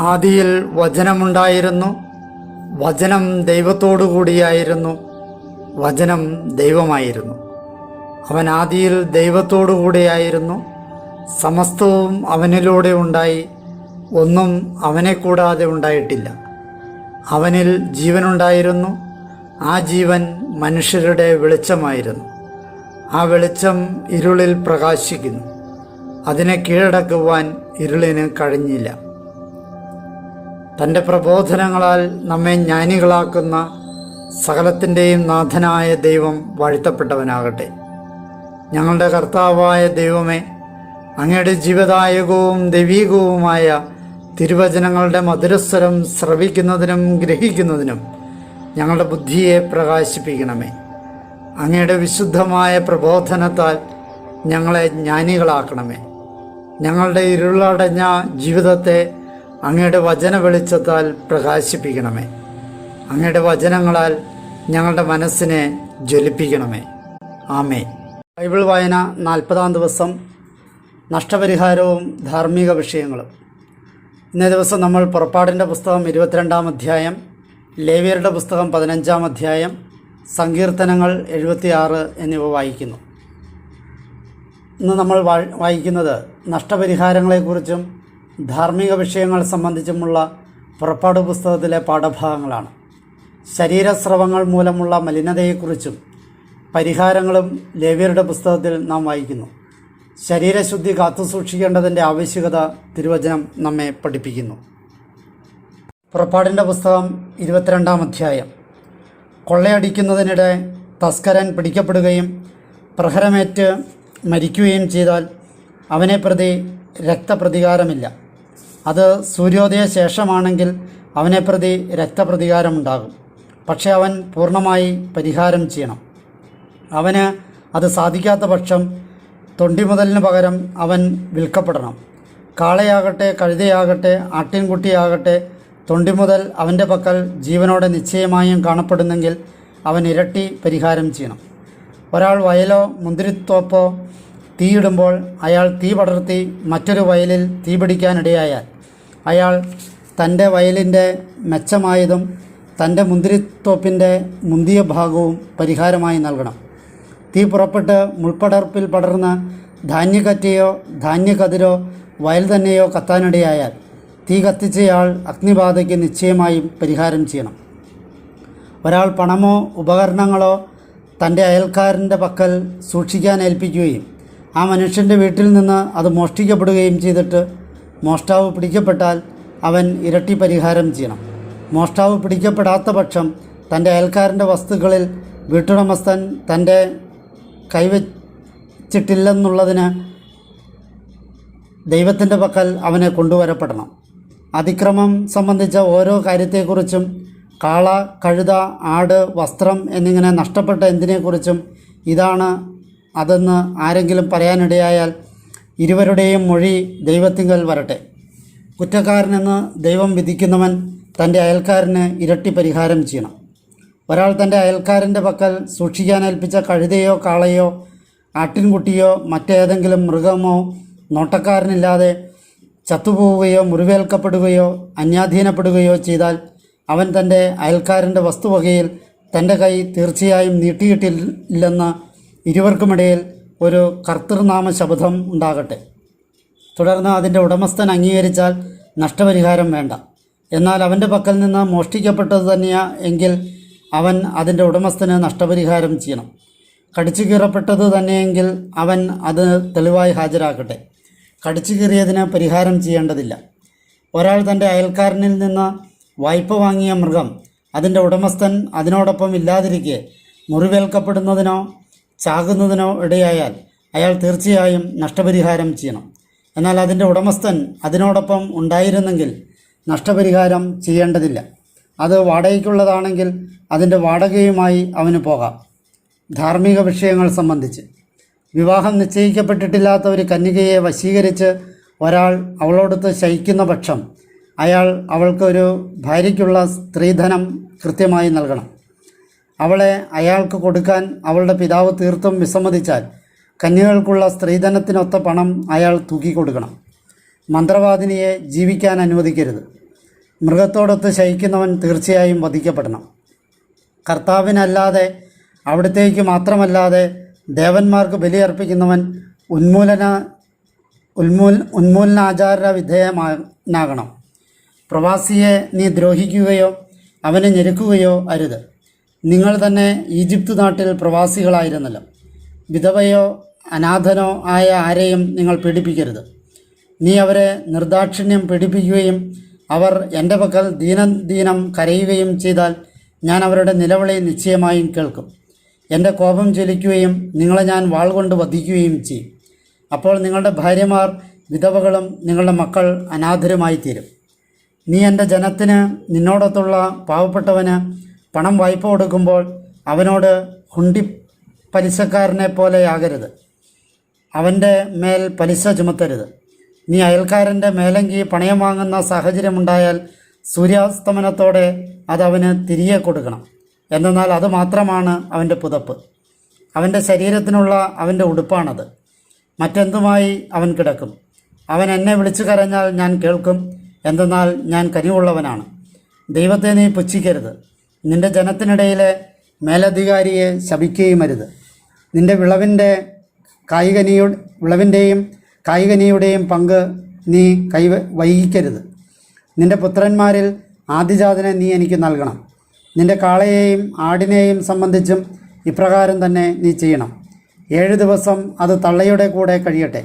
ആദിയിൽ വചനമുണ്ടായിരുന്നു, വചനം ദൈവത്തോടു കൂടിയായിരുന്നു, വചനം ദൈവമായിരുന്നു. അവൻ ആദിയിൽ ദൈവത്തോടു കൂടിയായിരുന്നു. സമസ്തവും അവനിലൂടെ ഉണ്ടായി, ഒന്നും അവനെ കൂടാതെ ഉണ്ടായിട്ടില്ല. അവനിൽ ജീവനുണ്ടായിരുന്നു, ആ ജീവൻ മനുഷ്യരുടെ വെളിച്ചമായിരുന്നു. ആ വെളിച്ചം ഇരുളിൽ പ്രകാശിക്കുന്നു, അതിനെ കീഴടക്കുവാൻ ഇരുളിന് കഴിഞ്ഞില്ല. തൻ്റെ പ്രബോധനങ്ങളാൽ നമ്മെ ജ്ഞാനികളാക്കുന്ന സകലത്തിൻ്റെയും നാഥനായ ദൈവം വാഴ്ത്തപ്പെട്ടവനാകട്ടെ. ഞങ്ങളുടെ കർത്താവായ ദൈവമേ, അങ്ങയുടെ ജീവദായകവും ദൈവീകവുമായ തിരുവചനങ്ങളുടെ മധുരസ്വരം ശ്രവിക്കുന്നതിനും ഗ്രഹിക്കുന്നതിനും ഞങ്ങളുടെ ബുദ്ധിയെ പ്രകാശിപ്പിക്കണമേ. അങ്ങയുടെ വിശുദ്ധമായ പ്രബോധനത്താൽ ഞങ്ങളെ ജ്ഞാനികളാക്കണമേ. ഞങ്ങളുടെ ഇരുളടഞ്ഞ ജീവിതത്തെ അങ്ങയുടെ വചന വെളിച്ചത്താൽ പ്രകാശിപ്പിക്കണമേ. അങ്ങയുടെ വചനങ്ങളാൽ ഞങ്ങളുടെ മനസ്സിനെ ജ്വലിപ്പിക്കണമേ. ആമേൻ. ബൈബിൾ വായന 40-ാം ദിവസം. നഷ്ടപരിഹാരവും ധാർമ്മിക വിഷയങ്ങളും. ഇന്നേ ദിവസം നമ്മൾ പുറപ്പാടിൻ്റെ പുസ്തകം 22-ാം അധ്യായം, ലേവ്യരുടെ പുസ്തകം 15-ാം അധ്യായം, സങ്കീർത്തനങ്ങൾ 76 എന്നിവ വായിക്കുന്നു. ഇന്ന് നമ്മൾ വായിക്കുന്നത് നഷ്ടപരിഹാരങ്ങളെക്കുറിച്ചും ധാർമ്മിക വിഷയങ്ങൾ സംബന്ധിച്ചുമുള്ള പുറപ്പാട് പുസ്തകത്തിലെ പാഠഭാഗങ്ങളാണ്. ശരീരസ്രവങ്ങൾ മൂലമുള്ള മലിനതയെക്കുറിച്ചും പരിഹാരങ്ങളും ലേവ്യരുടെ പുസ്തകത്തിൽ നാം വായിക്കുന്നു. ശരീരശുദ്ധി കാത്തുസൂക്ഷിക്കേണ്ടതിൻ്റെ ആവശ്യകത തിരുവചനം നമ്മെ പഠിപ്പിക്കുന്നു. പുറപ്പാടിൻ്റെ പുസ്തകം 22-ാം അധ്യായം. കൊള്ളയടിക്കുന്നതിനിടെ തസ്കരൻ പിടിക്കപ്പെടുകയും പ്രഹരമേറ്റ് മരിക്കുകയും ചെയ്താൽ അവനെ പ്രതി രക്തപ്രതികാരമില്ല. അത് സൂര്യോദയ ശേഷമാണെങ്കിൽ അവനെ പ്രതി രക്തപ്രതികാരമുണ്ടാകും. പക്ഷേ അവൻ പൂർണ്ണമായി പരിഹാരം ചെയ്യണം. അവന് അത് സാധിക്കാത്ത പക്ഷം തൊണ്ടിമുതലിന് പകരം അവൻ വിൽക്കപ്പെടണം. കാളയാകട്ടെ, കഴുതയാകട്ടെ, ആട്ടിൻകുട്ടിയാകട്ടെ, തൊണ്ടിമുതൽ അവൻ്റെ പക്കൽ ജീവനോടെ നിശ്ചയമായും കാണപ്പെടുന്നെങ്കിൽ അവൻ ഇരട്ടി പരിഹാരം ചെയ്യണം. ഒരാൾ വയലോ മുന്തിരിത്തോപ്പോ തീയിടുമ്പോൾ അയാൾ തീ പടർത്തി മറ്റൊരു വയലിൽ തീ പിടിക്കാനിടയായാൽ അയാൾ തൻ്റെ വയലിൻ്റെ മെച്ചമായതും തൻ്റെ മുന്തിരിത്തോപ്പിൻ്റെ മുന്തിയ ഭാഗവും പരിഹാരമായി നൽകണം. തീ പുറപ്പെട്ട് മുൾപ്പടർപ്പിൽ പടർന്ന് ധാന്യക്കറ്റയോ ധാന്യക്കതിരോ വയൽ തന്നെയോ കത്താനിടയായാൽ തീ കത്തിച്ചയാൾ അഗ്നിബാധയ്ക്ക് നിശ്ചയമായും പരിഹാരം ചെയ്യണം. ഒരാൾ പണമോ ഉപകരണങ്ങളോ തൻ്റെ അയൽക്കാരൻ്റെ പക്കൽ സൂക്ഷിക്കാൻ ഏൽപ്പിക്കുകയും ആ മനുഷ്യൻ്റെ വീട്ടിൽ നിന്ന് അത് മോഷ്ടിക്കപ്പെടുകയും ചെയ്തിട്ട് മോഷ്ടാവ് പിടിക്കപ്പെട്ടാൽ അവൻ ഇരട്ടി പരിഹാരം ചെയ്യണം. മോഷ്ടാവ് പിടിക്കപ്പെടാത്ത പക്ഷം തൻ്റെ അയൽക്കാരൻ്റെ വസ്തുക്കളിൽ വീട്ടുടമസ്ഥൻ തൻ്റെ കൈവച്ചിട്ടില്ലെന്നുള്ളതിന് ദൈവത്തിൻ്റെ പക്കൽ അവനെ കൊണ്ടുവരപ്പെടണം. അതിക്രമം സംബന്ധിച്ച ഓരോ കാര്യത്തെക്കുറിച്ചും, കാള, കഴുത, ആട്, വസ്ത്രം എന്നിങ്ങനെ നഷ്ടപ്പെട്ട എന്തിനെക്കുറിച്ചും ഇതാണ് അതെന്ന് ആരെങ്കിലും പറയാനിടയായാൽ ഇരുവരുടെയും മൊഴി ദൈവത്തിങ്കൽ വരട്ടെ. കുറ്റക്കാരനെന്ന് ദൈവം വിധിക്കുന്നവൻ തൻ്റെ അയൽക്കാരന് ഇരട്ടി പരിഹാരം ചെയ്യണം. ഒരാൾ തൻ്റെ അയൽക്കാരൻ്റെ പക്കൽ സൂക്ഷിക്കാനേൽപ്പിച്ച കഴുതയോ കാളയോ ആട്ടിൻകുട്ടിയോ മറ്റേതെങ്കിലും മൃഗമോ നോട്ടക്കാരനില്ലാതെ ചത്തുപോവുകയോ മുറിവേൽക്കപ്പെടുകയോ അന്യാധീനപ്പെടുകയോ ചെയ്താൽ അവൻ തൻ്റെ അയൽക്കാരൻ്റെ വസ്തുവകയിൽ തൻ്റെ കൈ തീർച്ചയായും നീട്ടിയിട്ടില്ലെന്ന് ഇരുവർക്കുമിടയിൽ ഒരു കർത്തൃനാമ ശപഥം ഉണ്ടാകട്ടെ. തുടർന്ന് അതിൻ്റെ ഉടമസ്ഥൻ അംഗീകരിച്ചാൽ നഷ്ടപരിഹാരം വേണ്ട. എന്നാൽ അവൻ്റെ പക്കൽ നിന്ന് മോഷ്ടിക്കപ്പെട്ടത് തന്നെയാ എങ്കിൽ അവൻ അതിൻ്റെ ഉടമസ്ഥന് നഷ്ടപരിഹാരം ചെയ്യണം. കടിച്ചു കീറപ്പെട്ടത് തന്നെയെങ്കിൽ അവൻ അത് തെളിവായി ഹാജരാക്കട്ടെ. കടിച്ചു കീറിയതിന് പരിഹാരം ചെയ്യേണ്ടതില്ല. ഒരാൾ തൻ്റെ അയൽക്കാരനിൽ നിന്ന് വായ്പ വാങ്ങിയ മൃഗം അതിൻ്റെ ഉടമസ്ഥൻ അതിനോടൊപ്പം ഇല്ലാതിരിക്കെ മുറിവേൽക്കപ്പെടുന്നതിനോ ചാകുന്നതിനോ ഇടയായാൽ അയാൾ തീർച്ചയായും നഷ്ടപരിഹാരം ചെയ്യണം. എന്നാൽ അതിൻ്റെ ഉടമസ്ഥൻ അതിനോടൊപ്പം ഉണ്ടായിരുന്നെങ്കിൽ നഷ്ടപരിഹാരം ചെയ്യേണ്ടതില്ല. അത് വാടകയ്ക്കുള്ളതാണെങ്കിൽ അതിൻ്റെ വാടകയുമായി അവന് പോകാം. ധാർമ്മിക വിഷയങ്ങൾ സംബന്ധിച്ച് വിവാഹം നിശ്ചയിക്കപ്പെട്ടിട്ടില്ലാത്ത ഒരു കന്യകയെ വശീകരിച്ച് ഒരാൾ അവളോടൊത്ത് ശയിക്കുന്ന പക്ഷം അയാൾ അവൾക്ക് ഒരു ഭാര്യയ്ക്കുള്ള സ്ത്രീധനം കൃത്യമായി നൽകണം. അവളെ അയാൾക്ക് കൊടുക്കാൻ അവളുടെ പിതാവ് തീർത്തും വിസമ്മതിച്ചാൽ കന്യകൾക്കുള്ള സ്ത്രീധനത്തിനൊത്ത പണം അയാൾ തൂക്കിക്കൊടുക്കണം. മന്ത്രവാദിനിയെ ജീവിക്കാൻ അനുവദിക്കരുത്. മൃഗത്തോടൊത്ത് ശയിക്കുന്നവൻ തീർച്ചയായും വധിക്കപ്പെടണം. കർത്താവിനല്ലാതെ അവിടത്തേക്ക് മാത്രമല്ലാതെ ദേവന്മാർക്ക് ബലിയർപ്പിക്കുന്നവൻ ഉന്മൂലനാചാര വിധേയനാകണം. പ്രവാസിയെ നീ ദ്രോഹിക്കുകയോ അവനെ ഞെരുക്കുകയോ അരുത്. നിങ്ങൾ തന്നെ ഈജിപ്ത് നാട്ടിൽ പ്രവാസികളായിരുന്നല്ലോ. വിധവയോ അനാഥനോ ആയ ആരെയും നിങ്ങൾ പീഡിപ്പിക്കരുത്. നീ അവരെ നിർദാക്ഷിണ്യം പീഡിപ്പിക്കുകയും അവർ എൻ്റെ പക്കൽ ദീനം കരയുകയും ചെയ്താൽ ഞാൻ അവരുടെ നിലവിളി നിശ്ചയമായും കേൾക്കും. എൻ്റെ കോപം ജ്വലിക്കുകയും നിങ്ങളെ ഞാൻ വാൾ കൊണ്ട് വധിക്കുകയും ചെയ്യും. അപ്പോൾ നിങ്ങളുടെ ഭാര്യമാർ വിധവകളും നിങ്ങളുടെ മക്കൾ അനാഥരുമായി തീരും. നീ എൻ്റെ ജനത്തിന് നിന്നോടൊത്തുള്ള പാവപ്പെട്ടവന് പണം വായ്പ കൊടുക്കുമ്പോൾ അവനോട് ഹുണ്ടി പലിശക്കാരനെ പോലെയാകരുത്. അവൻ്റെ മേൽ പലിശ ചുമത്തരുത്. നീ അയൽക്കാരൻ്റെ മേലങ്കി പണയം വാങ്ങുന്ന സാഹചര്യമുണ്ടായാൽ സൂര്യാസ്തമനത്തോടെ അതവന് തിരികെ കൊടുക്കണം. എന്തെന്നാൽ അത് മാത്രമാണ് അവൻ്റെ പുതപ്പ്, അവൻ്റെ ശരീരത്തിനുള്ള അവൻ്റെ ഉടുപ്പാണത്. മറ്റെന്തുമായി അവൻ കിടക്കും? അവൻ എന്നെ വിളിച്ചു കരഞ്ഞാൽ ഞാൻ കേൾക്കും. എന്തെന്നാൽ ഞാൻ കനിവുള്ളവനാണ്. ദൈവത്തെ നീ പുച്ഛിക്കരുത്. നിന്റെ ജനത്തിനിടയിലെ മേലധികാരിയെ ശപിക്കുകയുമരുത്. നിന്റെ വിളവിൻ്റെയും കായ്കനിയുടെയും പങ്ക് നീ വൈകിക്കരുത്. നിന്റെ പുത്രന്മാരിൽ ആദിജാതനെ നീ എനിക്ക് നൽകണം. നിന്റെ കാളയെയും ആടിനെയും സംബന്ധിച്ചും ഇപ്രകാരം തന്നെ നീ ചെയ്യണം. 7 ദിവസം അത് തള്ളയുടെ കൂടെ കഴിയട്ടെ.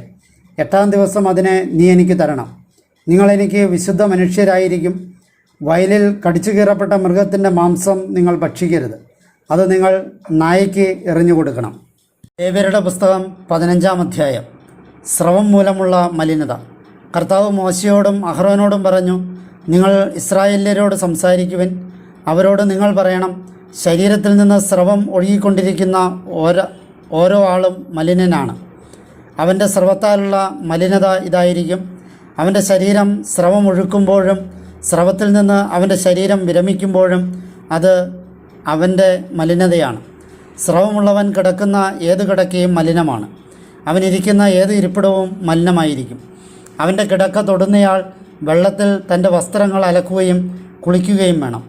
8-ാം ദിവസം അതിനെ നീ എനിക്ക് തരണം. നിങ്ങളെനിക്ക് വിശുദ്ധ മനുഷ്യരായിരിക്കും. വയലിൽ കടിച്ചു കീറപ്പെട്ട മൃഗത്തിൻ്റെ മാംസം നിങ്ങൾ ഭക്ഷിക്കരുത്. അത് നിങ്ങൾ നായയ്ക്ക് എറിഞ്ഞു കൊടുക്കണം. ലേവ്യരുടെ പുസ്തകം 15-ാം അധ്യായം. സ്രവം മൂലമുള്ള മലിനത. കർത്താവ് മോശയോടും അഹ്റോനോടും പറഞ്ഞു, നിങ്ങൾ ഇസ്രായേല്യരോട് സംസാരിക്കുവിൻ. അവരോട് നിങ്ങൾ പറയണം, ശരീരത്തിൽ നിന്ന് സ്രവം ഒഴുകിക്കൊണ്ടിരിക്കുന്ന ഓരോ ആളും മലിനനാണ്. അവൻ്റെ സ്രവത്താലുള്ള മലിനത ഇതായിരിക്കും: അവൻ്റെ ശരീരം സ്രവം ഒഴുക്കുമ്പോഴും സ്രവത്തിൽ നിന്ന് അവൻ്റെ ശരീരം വിരമിക്കുമ്പോഴും അത് അവൻ്റെ മലിനതയാണ്. സ്രവമുള്ളവൻ കിടക്കുന്ന ഏത് കിടക്കയും മലിനമാണ്. അവനിരിക്കുന്ന ഏത് ഇരിപ്പിടവും മലിനമായിരിക്കും. അവൻ്റെ കിടക്ക തൊടുന്നയാൾ വെള്ളത്തിൽ തൻ്റെ വസ്ത്രങ്ങൾ അലക്കുകയും കുളിക്കുകയും വേണം.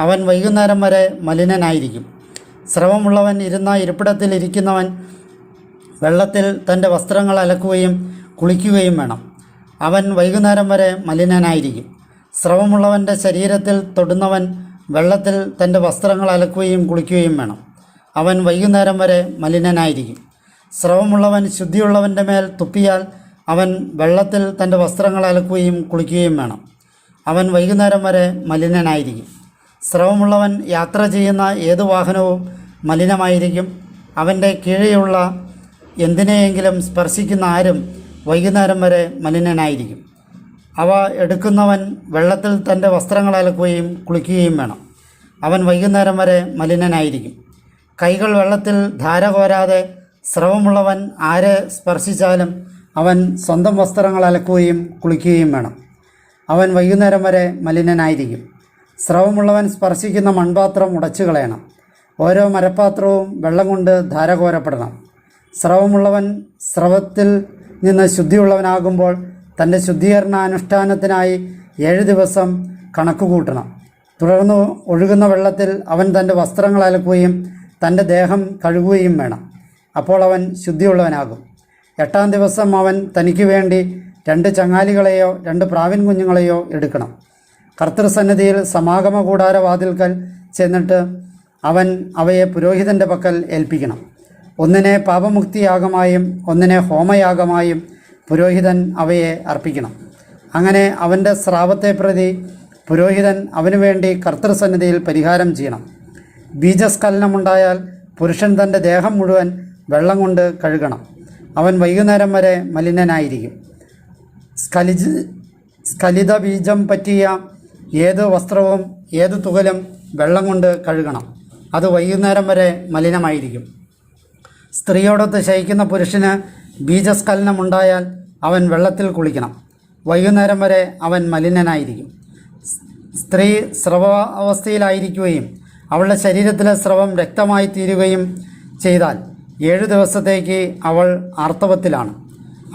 അവൻ വൈകുന്നേരം വരെ മലിനനായിരിക്കും. സ്രവമുള്ളവൻ ഇരുന്ന ഇരിപ്പിടത്തിൽ ഇരിക്കുന്നവൻ വെള്ളത്തിൽ തൻ്റെ വസ്ത്രങ്ങൾ അലക്കുകയും കുളിക്കുകയും വേണം. അവൻ വൈകുന്നേരം വരെ മലിനനായിരിക്കും. സ്രവമുള്ളവൻ്റെ ശരീരത്തിൽ തൊടുന്നവൻ വെള്ളത്തിൽ തൻ്റെ വസ്ത്രങ്ങൾ അലക്കുകയും കുളിക്കുകയും വേണം. അവൻ വൈകുന്നേരം വരെ മലിനനായിരിക്കും. സ്രവമുള്ളവൻ ശുദ്ധിയുള്ളവൻ്റെ മേൽ തുപ്പിയാൽ അവൻ വെള്ളത്തിൽ തൻ്റെ വസ്ത്രങ്ങൾ അലക്കുകയും കുളിക്കുകയും വേണം. അവൻ വൈകുന്നേരം വരെ മലിനനായിരിക്കും. സ്രവമുള്ളവൻ യാത്ര ചെയ്യുന്ന ഏത് വാഹനവും മലിനമായിരിക്കും. അവൻ്റെ കീഴെയുള്ള എന്തിനെയെങ്കിലും സ്പർശിക്കുന്ന ആരും വൈകുന്നേരം വരെ മലിനനായിരിക്കും. അവ എടുക്കുന്നവൻ വെള്ളത്തിൽ തൻ്റെ വസ്ത്രങ്ങൾ അലക്കുകയും കുളിക്കുകയും വേണം. അവൻ വൈകുന്നേരം വരെ മലിനനായിരിക്കും. കൈകൾ വെള്ളത്തിൽ ധാര കോരാതെ സ്രവമുള്ളവൻ ആരെ സ്പർശിച്ചാലും അവൻ സ്വന്തം വസ്ത്രങ്ങൾ അലക്കുകയും കുളിക്കുകയും വേണം. അവൻ വൈകുന്നേരം വരെ മലിനനായിരിക്കും. സ്രവമുള്ളവൻ സ്പർശിക്കുന്ന മൺപാത്രം ഉടച്ചു കളയണം. ഓരോ മരപ്പാത്രവും വെള്ളം കൊണ്ട് ധാര കോരപ്പെടണം. സ്രവമുള്ളവൻ സ്രവത്തിൽ നിന്ന് ശുദ്ധിയുള്ളവനാകുമ്പോൾ തൻ്റെ ശുദ്ധീകരണാനുഷ്ഠാനത്തിനായി 7 ദിവസം കണക്കുകൂട്ടണം. തുടർന്ന് ഒഴുകുന്ന വെള്ളത്തിൽ അവൻ തൻ്റെ വസ്ത്രങ്ങൾ അലക്കുകയും തൻ്റെ ദേഹം കഴുകുകയും വേണം. അപ്പോൾ അവൻ ശുദ്ധിയുള്ളവനാകും. 8-ാം ദിവസം അവൻ തനിക്ക് വേണ്ടി 2 ചങ്ങാലികളെയോ 2 പ്രാവിൻ കുഞ്ഞുങ്ങളെയോ എടുക്കണം. കർത്തൃസന്നിധിയിൽ സമാഗമ കൂടാര വാതിൽക്കൽ ചെന്നിട്ട് അവൻ അവയെ പുരോഹിതൻ്റെ പക്കൽ ഏൽപ്പിക്കണം. ഒന്നിനെ പാപമുക്തിയാഗമായും ഒന്നിനെ ഹോമയാഗമായും പുരോഹിതൻ അവയെ അർപ്പിക്കണം. അങ്ങനെ അവൻ്റെ സ്രാവത്തെ പ്രതി പുരോഹിതൻ അവനു വേണ്ടി കർത്തൃസന്നിധിയിൽ പരിഹാരം ചെയ്യണം. ബീജസ്ഖലനമുണ്ടായാൽ പുരുഷൻ തൻ്റെ ദേഹം മുഴുവൻ വെള്ളം കൊണ്ട് കഴുകണം. അവൻ വൈകുന്നേരം വരെ മലിനനായിരിക്കും. സ്ഖലിത ബീജം പറ്റിയ ഏത് വസ്ത്രവും ഏത് തുകലും വെള്ളം കൊണ്ട് കഴുകണം. അത് വൈകുന്നേരം വരെ മലിനമായിരിക്കും. സ്ത്രീയോടൊത്ത് ശയിക്കുന്ന പുരുഷന് ബീജസ്ഖലനമുണ്ടായാൽ അവൻ വെള്ളത്തിൽ കുളിക്കണം. വൈകുന്നേരം വരെ അവൻ മലിനനായിരിക്കും. സ്ത്രീ സ്രവാവസ്ഥയിലായിരിക്കുകയും അവളുടെ ശരീരത്തിലെ സ്രവം രക്തമായി തീരുകയും ചെയ്താൽ 7 ദിവസത്തേക്ക് അവൾ ആർത്തവത്തിലാണ്.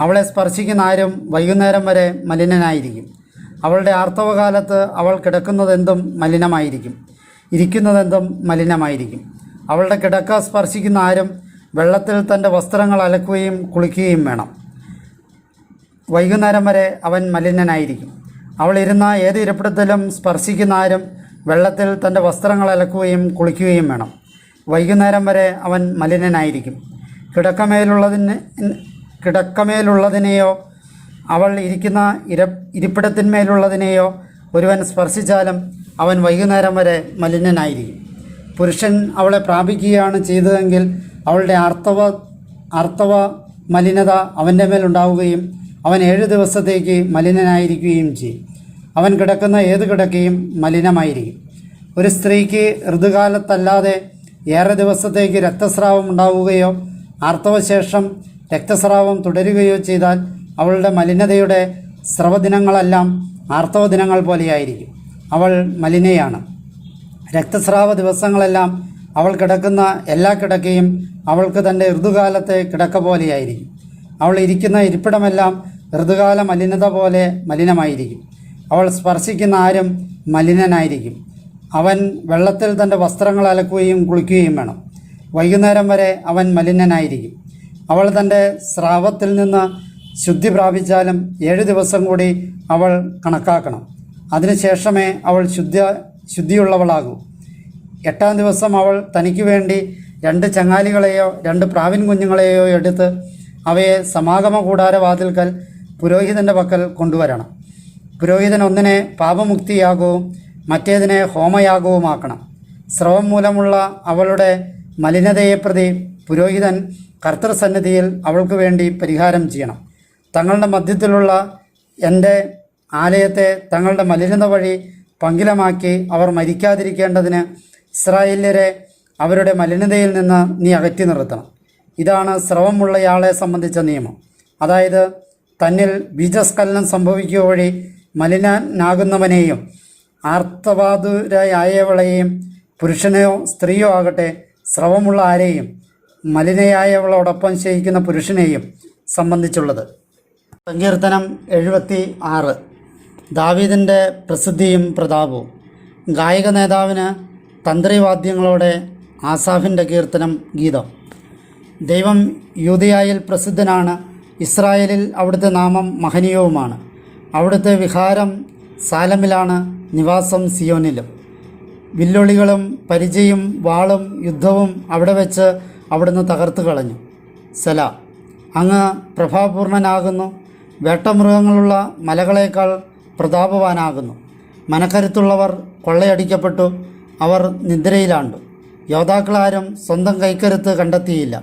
അവളെ സ്പർശിക്കുന്ന ആരും വൈകുന്നേരം വരെ മലിനനായിരിക്കും. അവളുടെ ആർത്തവകാലത്ത് അവൾ കിടക്കുന്നതെന്തും മലിനമായിരിക്കും, ഇരിക്കുന്നതെന്തും മലിനമായിരിക്കും. അവളുടെ കിടക്ക സ്പർശിക്കുന്ന ആരും വെള്ളത്തിൽ തൻ്റെ വസ്ത്രങ്ങൾ അലക്കുകയും കുളിക്കുകയും വേണം. വൈകുന്നേരം വരെ അവൻ മലിനനായിരിക്കും. അവൾ ഇരുന്ന ഏത് ഇരിപ്പിടത്തിലും സ്പർശിക്കുന്ന ആരും വെള്ളത്തിൽ തൻ്റെ വസ്ത്രങ്ങൾ അലക്കുകയും കുളിക്കുകയും വേണം. വൈകുന്നേരം വരെ അവൻ മലിനനായിരിക്കും. കിടക്കമേലുള്ളതിനെയോ അവൾ ഇരിക്കുന്ന ഇരിപ്പിടത്തിന്മേലുള്ളതിനെയോ ഒരുവൻ സ്പർശിച്ചാലും അവൻ വൈകുന്നേരം വരെ മലിനനായിരിക്കും. പുരുഷൻ അവളെ പ്രാപിക്കുകയാണ് ചെയ്തതെങ്കിൽ അവളുടെ ആർത്തവ മലിനത അവൻ്റെ മേലുണ്ടാവുകയും അവൻ 7 ദിവസത്തേക്ക് മലിനനായിരിക്കുകയും ചെയ്യും. അവൻ കിടക്കുന്ന ഏത് കിടക്കയും മലിനമായിരിക്കും. ഒരു സ്ത്രീക്ക് ഋതുകാലത്തല്ലാതെ ഏറെ ദിവസത്തേക്ക് രക്തസ്രാവം ഉണ്ടാവുകയോ ആർത്തവശേഷം രക്തസ്രാവം തുടരുകയോ ചെയ്താൽ അവളുടെ മലിനതയുടെ സ്രവദിനങ്ങളെല്ലാം ആർത്തവ ദിനങ്ങൾ പോലെയായിരിക്കും. അവൾ മലിനയാണ്. രക്തസ്രാവ ദിവസങ്ങളെല്ലാം അവൾ കിടക്കുന്ന എല്ലാ കിടക്കയും അവൾക്ക് തൻ്റെ ഋതുകാലത്തെ കിടക്ക പോലെയായിരിക്കും. അവൾ ഇരിക്കുന്ന ഇരിപ്പിടമെല്ലാം ഋതുകാല മലിനത പോലെ മലിനമായിരിക്കും. അവൾ സ്പർശിക്കുന്ന ആരും മലിനനായിരിക്കും. അവൻ വെള്ളത്തിൽ തൻ്റെ വസ്ത്രങ്ങൾ അലക്കുകയും കുളിക്കുകയും വേണം. വൈകുന്നേരം വരെ അവൻ മലിനനായിരിക്കും. അവൾ തൻ്റെ സ്രാവത്തിൽ നിന്ന് ശുദ്ധി പ്രാപിച്ചാലും 7 ദിവസം കൂടി അവൾ കണക്കാക്കണം. അതിനുശേഷമേ അവൾ ശുദ്ധിയുള്ളവളാകൂ. 8-ാം ദിവസം അവൾ തനിക്ക് വേണ്ടി 2 ചങ്ങാലികളെയോ 2 പ്രാവിൻ കുഞ്ഞുങ്ങളെയോ എടുത്ത് അവയെ സമാഗമ കൂടാരവാതിൽക്കൽ പുരോഹിതൻ്റെ പക്കൽ കൊണ്ടുവരണം. പുരോഹിതൻ ഒന്നിനെ പാപമുക്തിയാകവും മറ്റേതിനെ ഹോമയാഗവുമാക്കണം. സ്രവം മൂലമുള്ള അവളുടെ മലിനതയെ പ്രതി പുരോഹിതൻ കർത്തൃസന്നിധിയിൽ അവൾക്ക് വേണ്ടി പരിഹാരം ചെയ്യണം. തങ്ങളുടെ മധ്യത്തിലുള്ള എൻ്റെ ആലയത്തെ തങ്ങളുടെ മലിനത വഴി പങ്കിലമാക്കി അവർ മരിക്കാതിരിക്കേണ്ടതിന് ഇസ്രായേല്യരെ അവരുടെ മലിനതയിൽ നിന്ന് നീ അകറ്റി നിർത്തണം. ഇതാണ് സ്രവമുള്ളയാളെ സംബന്ധിച്ച നിയമം. അതായത് തന്നിൽ ബീജസ്ഖലനം സംഭവിക്കുക വഴി മലിനനാകുന്നവനെയും ആർത്തവാതുരയായവളെയും പുരുഷനെയോ സ്ത്രീയോ ആകട്ടെ സ്രവമുള്ള ആരെയും മലിനയായവളോടൊപ്പം ശയിക്കുന്ന പുരുഷനെയും സംബന്ധിച്ചുള്ളത്. സങ്കീർത്തനം 76. ദാവീദിൻ്റെ പ്രസിദ്ധിയും പ്രതാപവും. ഗായക നേതാവിന് തന്ത്രിവാദ്യങ്ങളോടെ ആസാഫിൻ്റെ കീർത്തനം ഗീതം. ദൈവം യൂദയായിൽ പ്രസിദ്ധനാണ്. ഇസ്രായേലിൽ അവിടുത്തെ നാമം മഹനീയവുമാണ്. അവിടുത്തെ വിഹാരം സാലമിലാണ്, നിവാസം സിയോനിലും. വില്ലൊളികളും പരിചയും വാളും യുദ്ധവും അവിടെ വെച്ച് അവിടുന്ന് തകർത്ത് കളഞ്ഞു. സല. അങ്ങ് പ്രഭാപൂർണനാകുന്നു. വേട്ടമൃഗങ്ങളുള്ള മലകളേക്കാൾ പ്രതാപവാനാകുന്നു. മനക്കരുത്തുള്ളവർ കൊള്ളയടിക്കപ്പെട്ടു, അവർ നിദ്രയിലാണ്ടു. യോദ്ധാക്കളാരും സ്വന്തം കൈക്കരുത്ത് കണ്ടെത്തിയില്ല.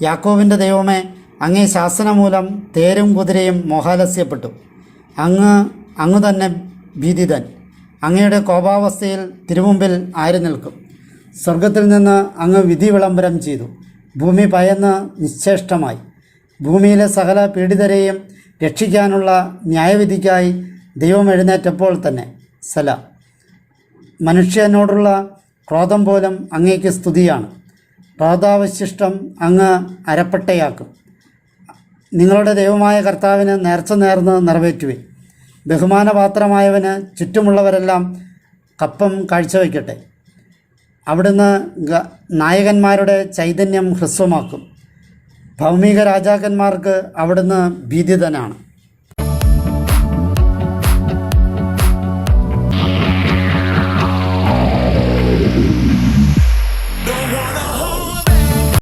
യാക്കോബിൻ്റെ ദൈവമേ, അങ്ങേ ശാസനമൂലം തേരും കുതിരയും മോഹാലസ്യപ്പെട്ടു. അങ്ങ് തന്നെ ഭീതിതൻ. അങ്ങയുടെ കോപാവസ്ഥയിൽ തിരുമുമ്പിൽ ആര് നിൽക്കും? സ്വർഗത്തിൽ നിന്ന് അങ്ങ് വിധി വിളംബരം ചെയ്തു. ഭൂമി ഭയന്ന് നിശ്ചേഷ്ടമായി. ഭൂമിയിലെ സകല പീഡിതരെയും രക്ഷിക്കാനുള്ള ന്യായവിധിക്കായി ദൈവം എഴുന്നേറ്റപ്പോൾ തന്നെ. സല. മനുഷ്യനോടുള്ള ക്രോധം പോലും അങ്ങേക്ക് സ്തുതിയാണ്. ക്രോധാവശിഷ്ടം അങ്ങ് അരപ്പട്ടയാക്കും. നിങ്ങളുടെ ദൈവമായ കർത്താവിന് നേർച്ച നേർന്ന് നിറവേറ്റുവിൻ. ബഹുമാനപാത്രമായവന് ചുറ്റുമുള്ളവരെല്ലാം കപ്പം കാഴ്ചവെക്കട്ടെ. അവിടുന്ന് നായകന്മാരുടെ ചൈതന്യം ഹ്രസ്വമാക്കും. ഭൗമിക രാജാക്കന്മാർക്ക് അവിടുന്ന് ഭീതിതനാണ്.